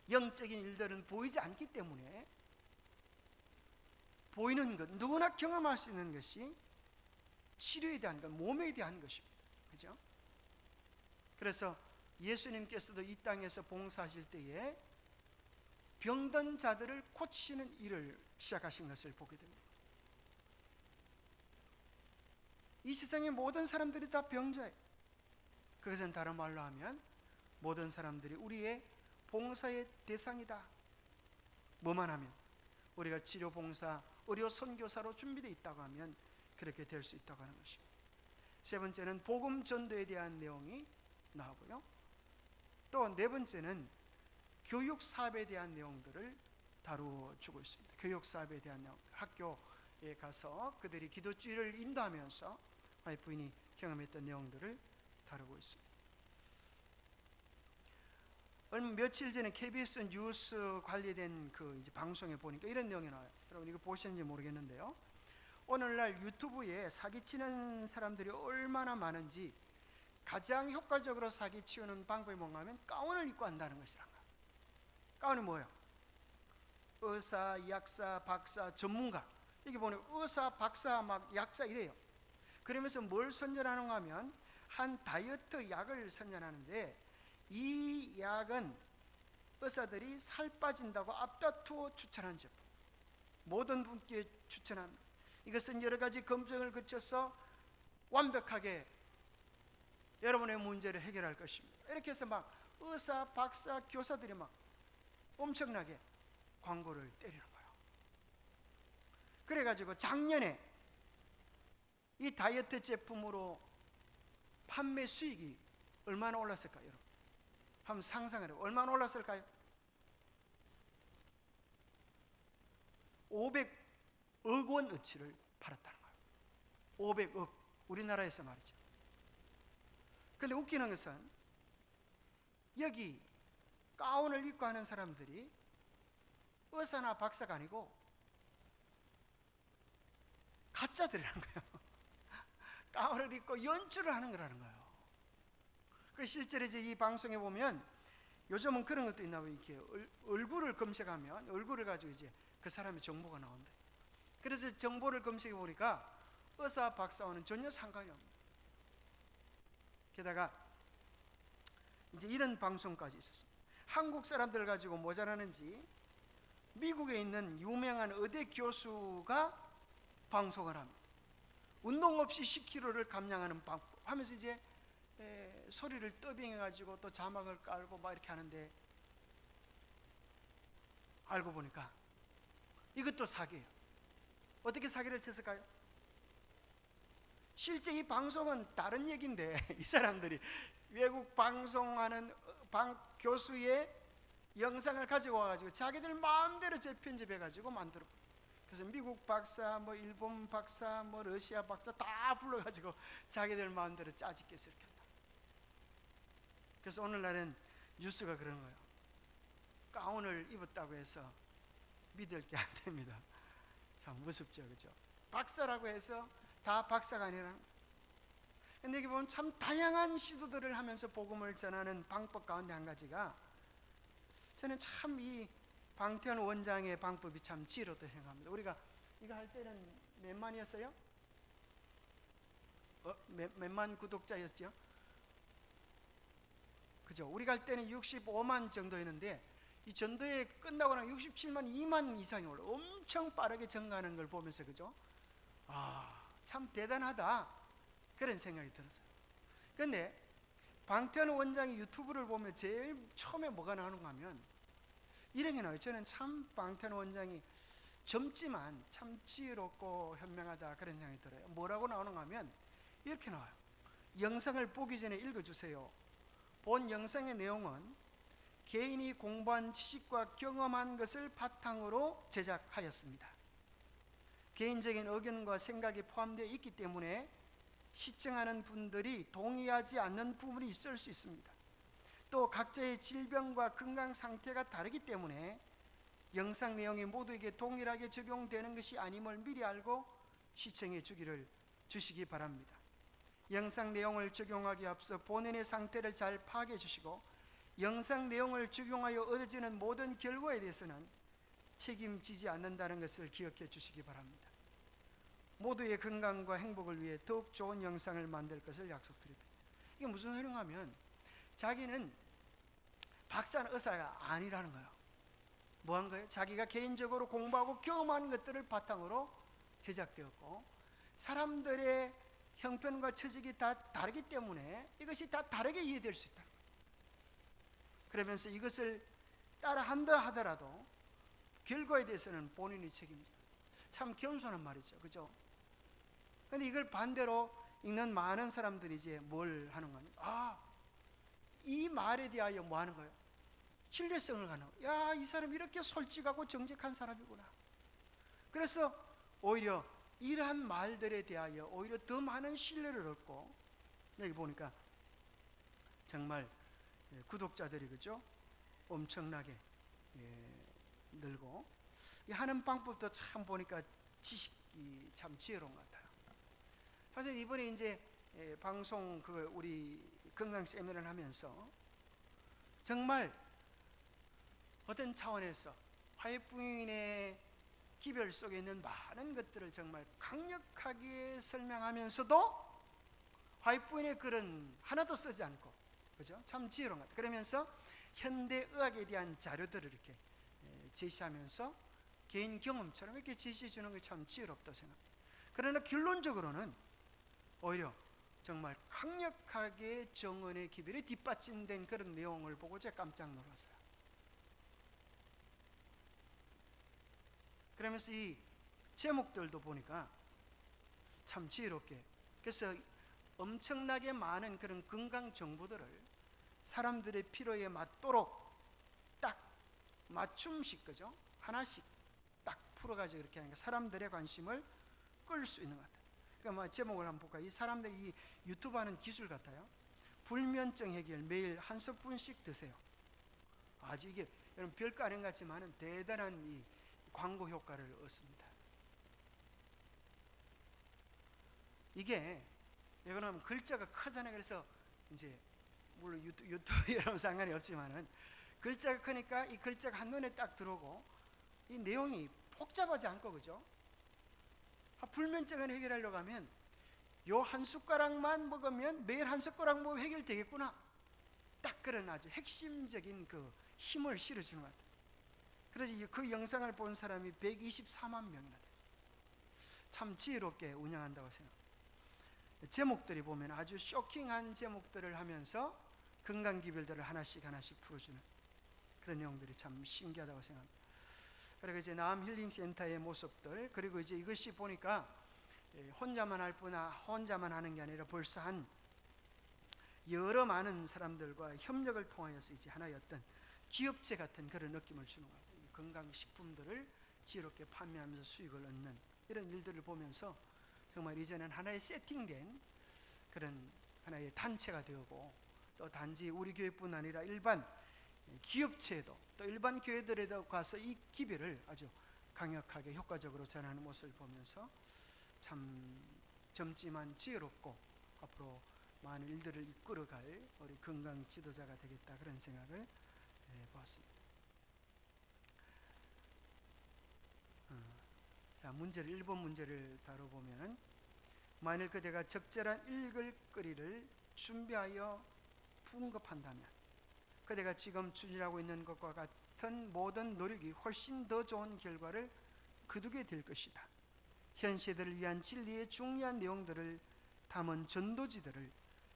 영적인 일들은 보이지 않기 때문에 보이는 것, 누구나 경험할 수 있는 것이 치료에 대한 것, 몸에 대한 것입니다. 그죠? 그래서 예수님께서도 이 땅에서 봉사하실 때에 병든 자들을 고치시는 일을 시작하신 것을 보게 됩니다. 이 세상의 모든 사람들이 다 병자예요. 그것은 다른 말로 하면 모든 사람들이 우리의 봉사의 대상이다. 뭐만 하면, 우리가 치료 봉사, 의료 선교사로 준비되어 있다고 하면 그렇게 될 수 있다고 하는 것입니다. 세 번째는 복음 전도에 대한 내용이 나오고요. 또 네 번째는 교육 사업에 대한 내용들을 다루어 주고 있습니다. 교육 사업에 대한 내용, 학교에 가서 그들이 기도주의를 인도하면서 화이트 부인이 경험했던 내용들을 다루고 있습니다. 얼마 며칠 전에 KBS 뉴스 관리된 그 이제 방송에 보니까 이런 내용이 나와요. 여러분 이거 보셨는지 모르겠는데요. 오늘날 유튜브에 사기치는 사람들이 얼마나 많은지 가장 효과적으로 사기치우는 방법이 뭔가 하면 가운을 입고 한다는 것이란 거예요. 가운이 뭐예요? 의사, 약사, 박사, 전문가. 여기 보면 의사, 박사, 막 약사 이래요. 그러면서 뭘 선전하는가 하면 한 다이어트 약을 선전하는데, 이 약은 의사들이 살 빠진다고 앞다투어 추천한 제품, 모든 분께 추천합니다. 이것은 여러 가지 검증을 거쳐서 완벽하게 여러분의 문제를 해결할 것입니다. 이렇게 해서 막 의사, 박사, 교사들이 막 엄청나게 광고를 때리는 거예요. 그래가지고 작년에 이 다이어트 제품으로 판매 수익이 얼마나 올랐을까요, 여러분? 한번 상상을 해요. 얼마나 올랐을까요? 500억 원어치를 팔았다는 거예요. 500억, 우리나라에서 말이죠. 그런데 웃기는 것은 여기 가운을 입고 하는 사람들이 의사나 박사가 아니고 가짜들이라는 거예요. 가운을 입고 연출을 하는 거라는 거예요. 실제로 이제 이 방송에 보면 요즘은 그런 것도 있나 봐요. 이렇게 얼굴을 검색하면 얼굴을 가지고 이제 그 사람의 정보가 나온다. 그래서 정보를 검색해 보니까 의사, 박사와는 전혀 상관이 없는. 게다가 이제 이런 방송까지 있었습니다. 한국 사람들 가지고 모자라는지 미국에 있는 유명한 의대 교수가 방송을 합니다. 운동 없이 10kg를 감량하는 방법 하면서 이제 소리를 더빙해가지고 또 자막을 깔고 막 이렇게 하는데, 알고 보니까 이것도 사기예요. 어떻게 사기를 쳤을까요? 실제 이 방송은 다른 얘기인데 이 사람들이 외국 방송하는 교수의 영상을 가지고 와가지고 자기들 마음대로 재편집해가지고 만들어. 그래서 미국 박사, 뭐 일본 박사, 뭐 러시아 박사 다 불러가지고 자기들 마음대로 짜집게 이렇게 한다. 그래서 오늘날은 뉴스가 그런 거예요. 가운을 입었다고 해서 믿을 게 안 됩니다. 참 무섭죠, 그죠? 박사라고 해서 다 박사가 아니라는 거예요. 근데 여기 보면 참 다양한 시도들을 하면서 복음을 전하는 방법 가운데 한 가지가, 저는 참 이 방태원 원장의 방법이 참 지혜롭다고 생각합니다. 우리가 이거 할 때는 몇 만이었어요? 몇만 구독자였죠? 그죠? 우리가 할 때는 65만 정도였는데 이 전도회 끝나고 나면 67만 2만 이상이 올라, 엄청 빠르게 증가하는 걸 보면서, 그죠? 참 대단하다, 그런 생각이 들었어요. 그런데 방태원 원장의 유튜브를 보면 제일 처음에 뭐가 나오는가 하면 이런 게 나와요. 저는 참 방태원 원장이 젊지만 참 지혜롭고 현명하다, 그런 생각이 들어요. 뭐라고 나오는가 하면 이렇게 나와요. 영상을 보기 전에 읽어주세요. 본 영상의 내용은 개인이 공부한 지식과 경험한 것을 바탕으로 제작하였습니다. 개인적인 의견과 생각이 포함되어 있기 때문에 시청하는 분들이 동의하지 않는 부분이 있을 수 있습니다. 또 각자의 질병과 건강 상태가 다르기 때문에 영상 내용이 모두에게 동일하게 적용되는 것이 아님을 미리 알고 시청해 주시기 바랍니다. 영상 내용을 적용하기에 앞서 본인의 상태를 잘 파악해 주시고 영상 내용을 적용하여 얻어지는 모든 결과에 대해서는 책임지지 않는다는 것을 기억해 주시기 바랍니다. 모두의 건강과 행복을 위해 더욱 좋은 영상을 만들 것을 약속드립니다. 이게 무슨 소리인가 하면 자기는 박사나 의사가 아니라는 거예요. 뭐 한 거예요? 자기가 개인적으로 공부하고 경험한 것들을 바탕으로 제작되었고 사람들의 형편과 처직이 다 다르기 때문에 이것이 다 다르게 이해될 수 있다. 그러면서 이것을 따라한다 하더라도 결과에 대해서는 본인이 책임져. 참 겸손한 말이죠, 그죠? 그런데 이걸 반대로 읽는 많은 사람들이 이제 뭘 하는 거냐? 이 말에 대하여 뭐 하는 거예요? 신뢰성을 갖는 거예요. 야, 이 사람 이렇게 솔직하고 정직한 사람이구나. 그래서 오히려 이러한 말들에 대하여 오히려 더 많은 신뢰를 얻고, 여기 보니까 정말 구독자들이, 그죠? 엄청나게 늘고, 하는 방법도 참 보니까 지식이 참 지혜로운 것 같아요. 사실 이번에 이제 방송 우리 건강 세미나를 하면서 정말 어떤 차원에서 화해부인의 기별 속에 있는 많은 것들을 정말 강력하게 설명하면서도 화해부인의 글은 하나도 쓰지 않고, 그죠? 참 지혜로운 것 같아요. 그러면서 현대의학에 대한 자료들을 이렇게 제시하면서 개인 경험처럼 이렇게 제시해 주는 게 참 지혜롭다고 생각합니다. 그러나 결론적으로는 오히려 정말 강력하게 정언의 기별이 뒷받침된 그런 내용을 보고 제가 깜짝 놀랐어요. 그러면서 이 제목들도 보니까 참 지혜롭게, 그래서 엄청나게 많은 그런 건강 정보들을 사람들의 필요에 맞도록 딱 맞춤식, 그죠? 하나씩 딱 풀어가지고 이렇게 하니까 사람들의 관심을 끌 수 있는 것 같아요. 그러니까 제목을 한번 볼까요? 이 사람들이 이 유튜브 하는 기술 같아요. 불면증 해결, 매일 한 스푼씩 드세요. 아주 이게 여러분 별거 아닌 것 같지만 대단한 이 광고 효과를 얻습니다. 이게 여러분 글자가 크잖아요. 그래서 이제 물론 유튜브 여러분 상관이 없지만은 글자가 크니까 이 글자가 한눈에 딱 들어오고 이 내용이 복잡하지 않고, 그죠? 불면증을 해결하려고 하면 요 한 숟가락만 먹으면 매일 한 숟가락 먹으면 해결되겠구나. 딱 그런 아주 핵심적인 그 힘을 실어주는 것 같아요. 그래서 그 영상을 본 사람이 124만 명이나 돼요. 참 지혜롭게 운영한다고 생각합니다. 제목들이 보면 아주 쇼킹한 제목들을 하면서 건강기별들을 하나씩 풀어주는 그런 내용들이 참 신기하다고 생각합니다. 그리고 이제 남힐링센터의 모습들, 그리고 이제 이것이 보니까 혼자만 혼자만 하는 게 아니라 벌써 한 여러 많은 사람들과 협력을 통하여서 이제 하나의 어떤 기업체 같은 그런 느낌을 주는 것 같아요. 건강식품들을 지혜롭게 판매하면서 수익을 얻는 이런 일들을 보면서 정말 이제는 하나의 세팅된 그런 하나의 단체가 되고, 또 단지 우리 교회뿐 아니라 일반 기업체에도 또 일반 교회들에도 가서 이 기별을 아주 강력하게 효과적으로 전하는 모습을 보면서 참 젊지만 지혜롭고 앞으로 많은 일들을 이끌어갈 우리 건강 지도자가 되겠다, 그런 생각을 보았습니다. 자, 문제를 1번 문제를 다뤄보면, 만일 그대가 적절한 읽을 거리를 준비하여 풍급한다면 그대가 지금 추진하고 있는 것과 같은 모든 노력이 훨씬 더 좋은 결과를 거두게 될 것이다. 현 세대를 위한 진리의 중요한 내용들을 담은 전도지들을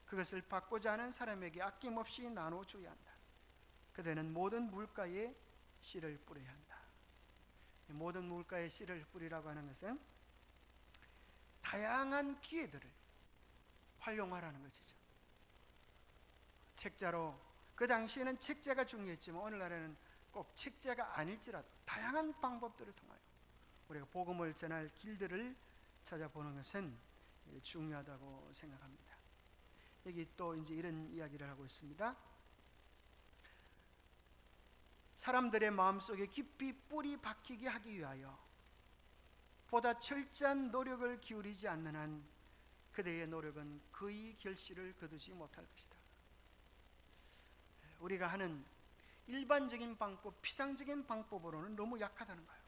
그것을 받고자 하는 사람에게 아낌없이 나눠줘야 한다. 그대는 모든 물가에 씨를 뿌려야 한다. 모든 물가에 씨를 뿌리라고 하는 것은 다양한 기회들을 활용하라는 것이죠. 책자로, 그 당시에는 책자가 중요했지만 오늘날에는 꼭 책자가 아닐지라도 다양한 방법들을 통하여 우리가 복음을 전할 길들을 찾아보는 것은 중요하다고 생각합니다. 여기 또 이제 이런 이야기를 하고 있습니다. 사람들의 마음속에 깊이 뿌리 박히게 하기 위하여 보다 철저한 노력을 기울이지 않는 한 그대의 노력은 거의 결실을 거두지 못할 것이다. 우리가 하는 일반적인 방법, 피상적인 방법으로는 너무 약하다는 거예요.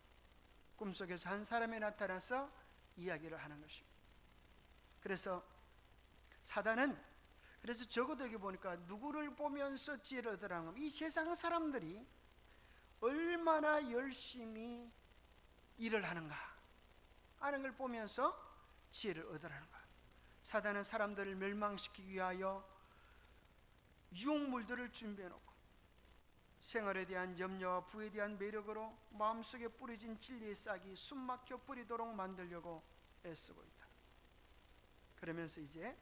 꿈속에서 한 사람이 나타나서 이야기를 하는 것입니다. 그래서 사단은, 그래서 적어도 여기 보니까 누구를 보면서 지혜를 얻으라는 겁니다. 이 세상 사람들이 얼마나 열심히 일을 하는가 하는 걸 보면서 지혜를 얻으라는 거예요. 사단은 사람들을 멸망시키기 위하여 유혹물들을 준비해 놓고 생활에 대한 염려와 부에 대한 매력으로 마음속에 뿌려진 진리의 싹이 숨막혀 뿌리도록 만들려고 애쓰고 있다. 그러면서 이제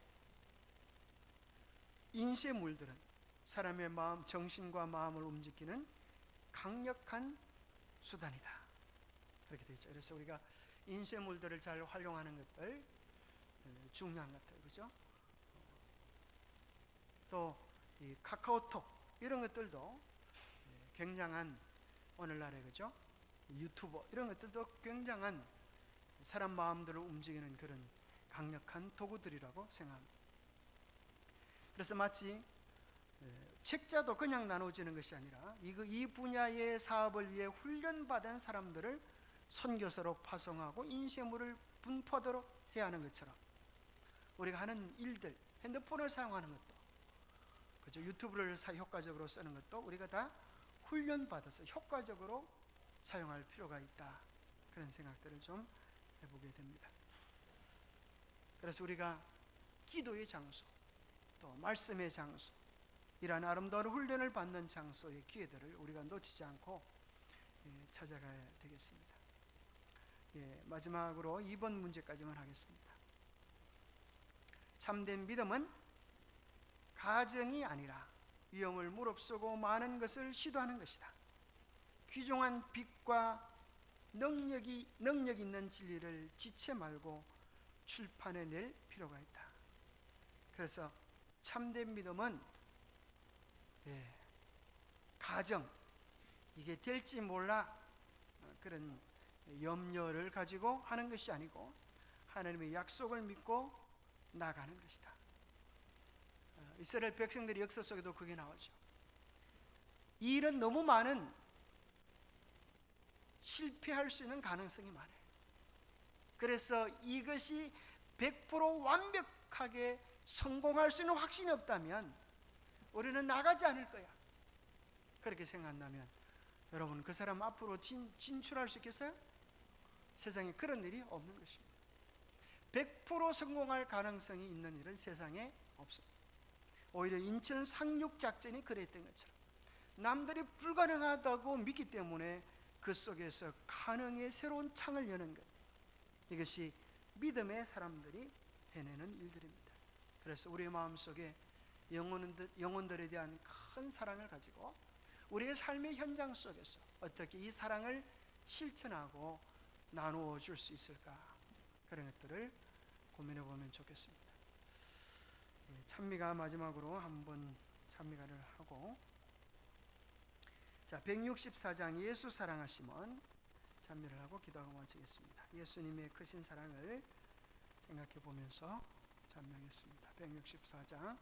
인쇄 물들은 사람의 마음, 정신과 마음을 움직이는 강력한 수단이다, 그렇게 되어 있죠. 그래서 우리가 인쇄 물들을 잘 활용하는 것들 중요한 것 같아요. 그죠? 또 이 카카오톡 이런 것들도 굉장한, 오늘날의 그죠? 유튜버 이런 것들도 굉장한 사람 마음들을 움직이는 그런 강력한 도구들이라고 생각합니다. 그래서 마치 책자도 그냥 나눠지는 것이 아니라 이 분야의 사업을 위해 훈련받은 사람들을 선교사로 파송하고 인쇄물을 분포하도록 해야 하는 것처럼 우리가 하는 일들, 핸드폰을 사용하는 것도, 그죠? 유튜브를 효과적으로 쓰는 것도 우리가 다 훈련받아서 효과적으로 사용할 필요가 있다, 그런 생각들을 좀 해보게 됩니다. 그래서 우리가 기도의 장소, 또 말씀의 장소, 이러한 아름다운 훈련을 받는 장소의 기회들을 우리가 놓치지 않고 찾아가야 되겠습니다. 마지막으로 2번 문제까지만 하겠습니다. 참된 믿음은 가정이 아니라 위험을 무릅쓰고 많은 것을 시도하는 것이다. 귀중한 빛과 능력 있는 진리를 지체 말고 출판해낼 필요가 있다. 그래서 참된 믿음은 가정, 이게 될지 몰라 그런 염려를 가지고 하는 것이 아니고 하나님의 약속을 믿고 나가는 것이다. 이스라엘 백성들의 역사 속에도 그게 나오죠. 이 일은 너무 많은, 실패할 수 있는 가능성이 많아요. 그래서 이것이 100% 완벽하게 성공할 수 있는 확신이 없다면 우리는 나가지 않을 거야, 그렇게 생각한다면 여러분, 그 사람 앞으로 진출할 수 있겠어요? 세상에 그런 일이 없는 것입니다. 100% 성공할 가능성이 있는 일은 세상에 없습니다. 오히려 인천 상륙 작전이 그랬던 것처럼 남들이 불가능하다고 믿기 때문에 그 속에서 가능의 새로운 창을 여는 것, 이것이 믿음의 사람들이 해내는 일들입니다. 그래서 우리의 마음속에 영혼들에 대한 큰 사랑을 가지고 우리의 삶의 현장 속에서 어떻게 이 사랑을 실천하고 나누어 줄 수 있을까, 그런 것들을 고민해 보면 좋겠습니다. 찬미가 마지막으로 한번 찬미가를 하고 자, 164장 예수 사랑하심은 찬미를 하고 기도하고 마치겠습니다. 예수님의 크신 사랑을 생각해 보면서 찬미하겠습니다. 164장.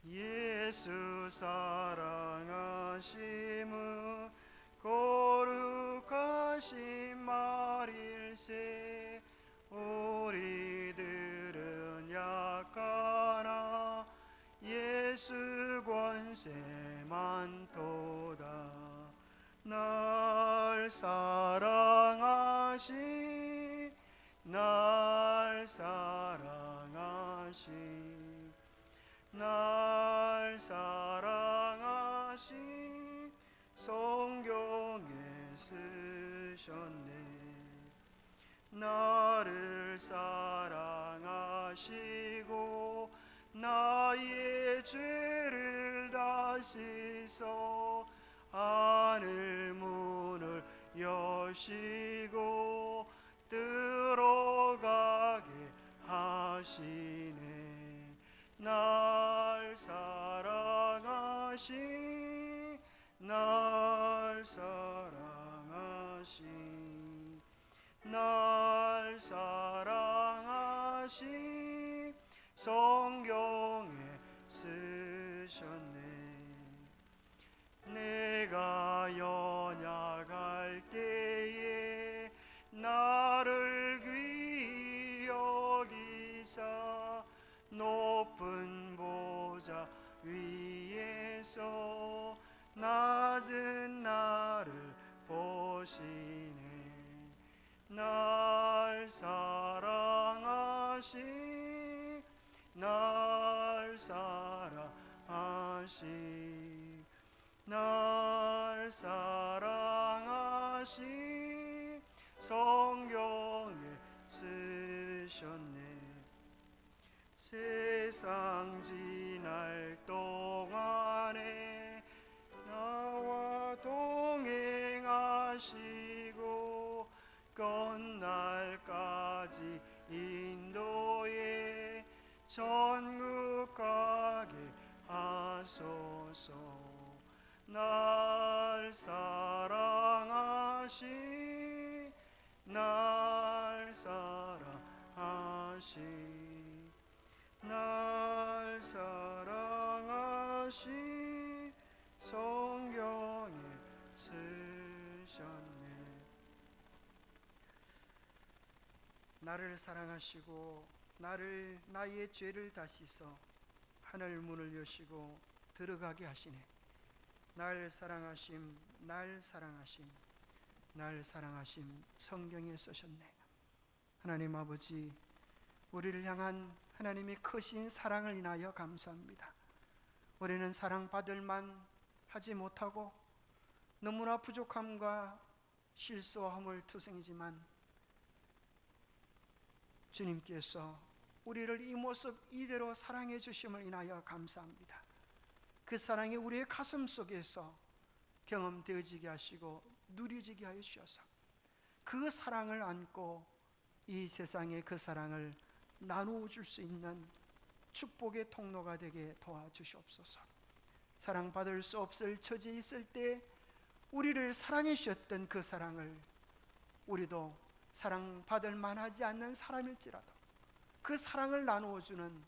예수 사랑하심은 거룩하신 말일세. 우리들은 약하나 예수 권세만 도다. 날 사랑하신 날 사랑하신 날 사랑하신 성경에 쓰셨네. 나를 사랑하시고 나의 죄를 다 씻어 하늘 문을 여시고 들어가게 하시네. 날 사랑하신 날 사랑하신 날 사랑하신 성경에 쓰셨네. 내가 연약할 때에 나를 귀히 여기사 높은 보좌 위에서 낮은 나를 보시네. 날 사랑하신 날 사랑하신 날 사랑하신 성경에 쓰셨네. 세상 지날 동안에 나와 동행하시고 끝날까지 인도해 천국 가게 하소서. 날 사랑하신 날 사랑하신 날 사랑하신 성경에 쓰셨네. 나를 사랑하시고 나의 죄를 다 씻어 하늘 문을 여시고 들어가게 하시네. 날 사랑하심 날 사랑하심 날 사랑하심 성경에 쓰셨네. 하나님 아버지, 우리를 향한 하나님의 크신 사랑을 인하여 감사합니다. 우리는 사랑받을 만 하지 못하고 너무나 부족함과 실수함을 투성이지만 주님께서 우리를 이 모습 이대로 사랑해 주심을 인하여 감사합니다. 그 사랑이 우리의 가슴 속에서 경험되어지게 하시고 누려지게 하여 주셔서 그 사랑을 안고 이 세상에 그 사랑을 나누어 줄 수 있는 축복의 통로가 되게 도와주시옵소서. 사랑받을 수 없을 처지에 있을 때 우리를 사랑해 주셨던 그 사랑을 우리도 사랑받을 만하지 않는 사람일지라도 그 사랑을 나누어주는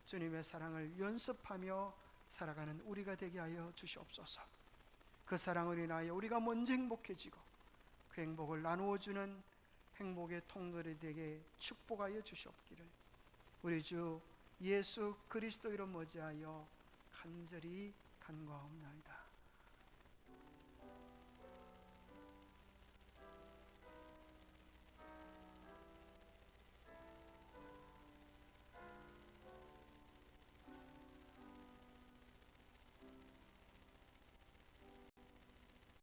주님의 사랑을 연습하며 살아가는 우리가 되게 하여 주시옵소서. 그 사랑을 인하여 우리가 먼저 행복해지고 그 행복을 나누어주는 행복의 통로가 되게 축복하여 주시옵기를 우리 주 예수 그리스도 이름 머지하여 간절히 간구하옵나이다.